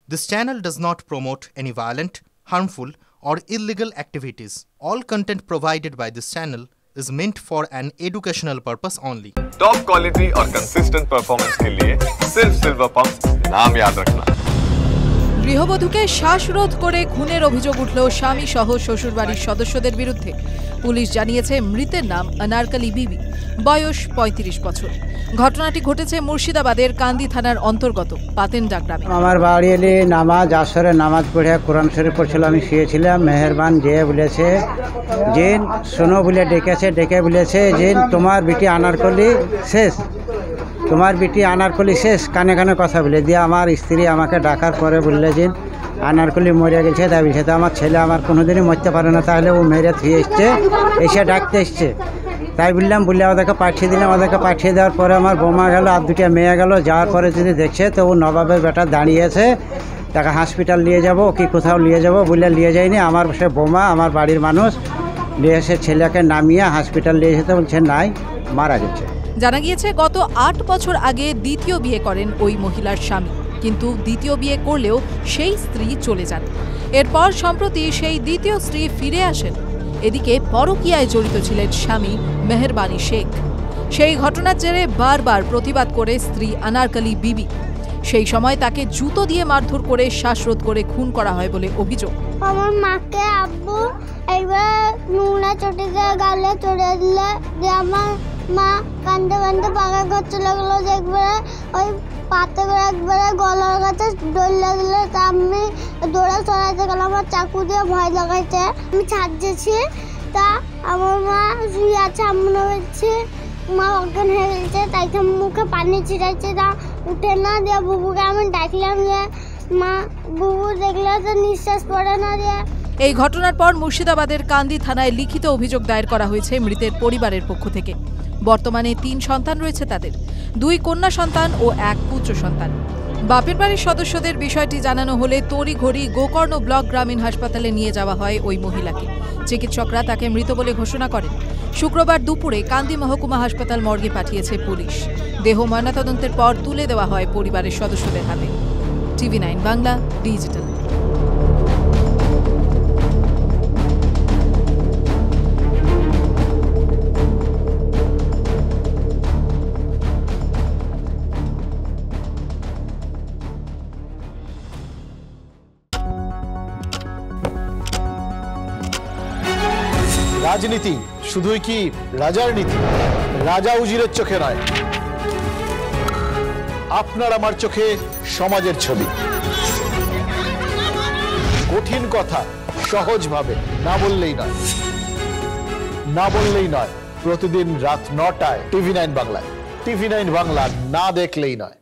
This channel does not promote any violent, harmful, or illegal activities. All content provided by this channel is meant for an educational purpose only. Top quality और consistent performance के लिए सिर्फ silver pump नाम याद रखना। গৃহবধূকে শ্বাসরোধ করে খুনের অভিযোগ উঠল স্বামী সহ শ্বশুরবাড়ির সদস্যদের বিরুদ্ধে। পুলিশ জানিয়েছে মৃতের নাম আনারকলি বিবি, বয়স ৩৫ বছর। ঘটনাটি ঘটেছে মুর্শিদাবাদের কান্দি থানার অন্তর্গত পাতেন্ডা গ্রামে। আমার বাড়ি এলে নামাজ আসরে নামাজ পড়ে কোরআন শরীফ পড়ছিল, আমি শুয়েছিলাম। মেহেরবান যে বলেছে যে শোনো বলে ডেকে বলেছে যে তোমার বিটি আনারকলি শেষ, তোমার বিটি আনারকলি শেষ, কানে কানে কথা বলে দিয়ে আমার স্ত্রী আমাকে ডাকার পরে বললে যে আনারকলি মরে গেছে। তাই বলছে তো আমার ছেলে আমার কোনোদিনই মরতে পারে না, তাহলে ও মেরে থুয়ে এসছে, এসে ডাকতে এসছে। তাই বললাম, বললে ওদেরকে পাঠিয়ে দিলাম। ওদেরকে পাঠিয়ে দেওয়ার পরে আমার বোমা গেল আর দুটো মেয়ে গেল। যাওয়ার পরে যদি দেখছে তো ও নবাবের বেটা দাঁড়িয়েছে, তাকে হসপিটাল নিয়ে যাব কি কোথাও নিয়ে যাব বলে নিয়ে যায়নি। আমার সে বোমা আমার বাড়ির মানুষ নিয়ে এসে ছেলেকে নামিয়ে হসপিটাল নিয়ে যেতে বলছে নাই, মারা গেছে। জানা গিয়েছে গত ৮ বছর আগে দ্বিতীয় বিয়ে করেন ওই মহিলার স্বামী, কিন্তু দ্বিতীয় বিয়ে করলেও সেই স্ত্রী চলে যান। এরপর সম্প্রতি সেই দ্বিতীয় স্ত্রী ফিরে আসেন। এদিকে পরকীয়ায় জড়িত ছিলেন স্বামী মেহেরবানি শেখ। সেই ঘটনার জেরে বারবার প্রতিবাদ করে স্ত্রী আনারকলি বিবি। সেই সময় তাকে জুতো দিয়ে মারধর করে শ্বাসরোধ করে খুন করা হয় বলে অভিযোগ। আমার মাকে আব্বু একবার নুনা চটে গালে চড়ে দিলে, যে আমার মা কান্দে কান্দে পাকা করতে লাগলো। যে একবারে ওই পাতে করে একবারে গলার কাছে দৌড়লে দিলে, তা আমি দৌড়ে চড়াইতে গেলাম। আমার চাকু দিয়ে ভয় লাগাইছে, আমি ছাড়ছি। তা আমার মা শুয়ে আছে, মনে হচ্ছে মা অজ্ঞান হয়ে গেছে। তাই মুখে পানি ছিটাইছে, তা উঠে না দিয়ে বুবুকে আমি ডাকলাম যে মা, বুবু দেখলে তো নিঃশ্বাস পড়ে না দিয়ে। এই ঘটনার পর মুর্শিদাবাদের কান্দি থানায় লিখিত অভিযোগ দায়ের করা হয়েছে মৃতের পরিবারের পক্ষ থেকে। বর্তমানে ৩ সন্তান রয়েছে তাদের, 2 কন্যা সন্তান ও 1 পুত্র সন্তান। বাপের বাড়ির সদস্যদের বিষয়টি জানানো হলে তড়িঘড়ি গোকর্ণ ব্লক গ্রামীণ হাসপাতালে নিয়ে যাওয়া হয় ওই মহিলাকে। চিকিৎসকরা তাকে মৃত বলে ঘোষণা করেন। শুক্রবার দুপুরে কান্দি মহকুমা হাসপাতাল মর্গে পাঠিয়েছে পুলিশ। দেহ ময়নাতদন্তের পর তুলে দেওয়া হয় পরিবারের সদস্যদের হাতে। TV9 Bangla digital. রাজনীতি শুধুই কি রাজার নীতি? রাজা উজিরের চোখে নয়, আপনার আমার চোখে সমাজের ছবি। কঠিন কথা সহজভাবে না বললেই নয়। প্রতিদিন রাত ৯টায় TV9 বাংলায়। TV9 বাংলা না দেখলেই নয়।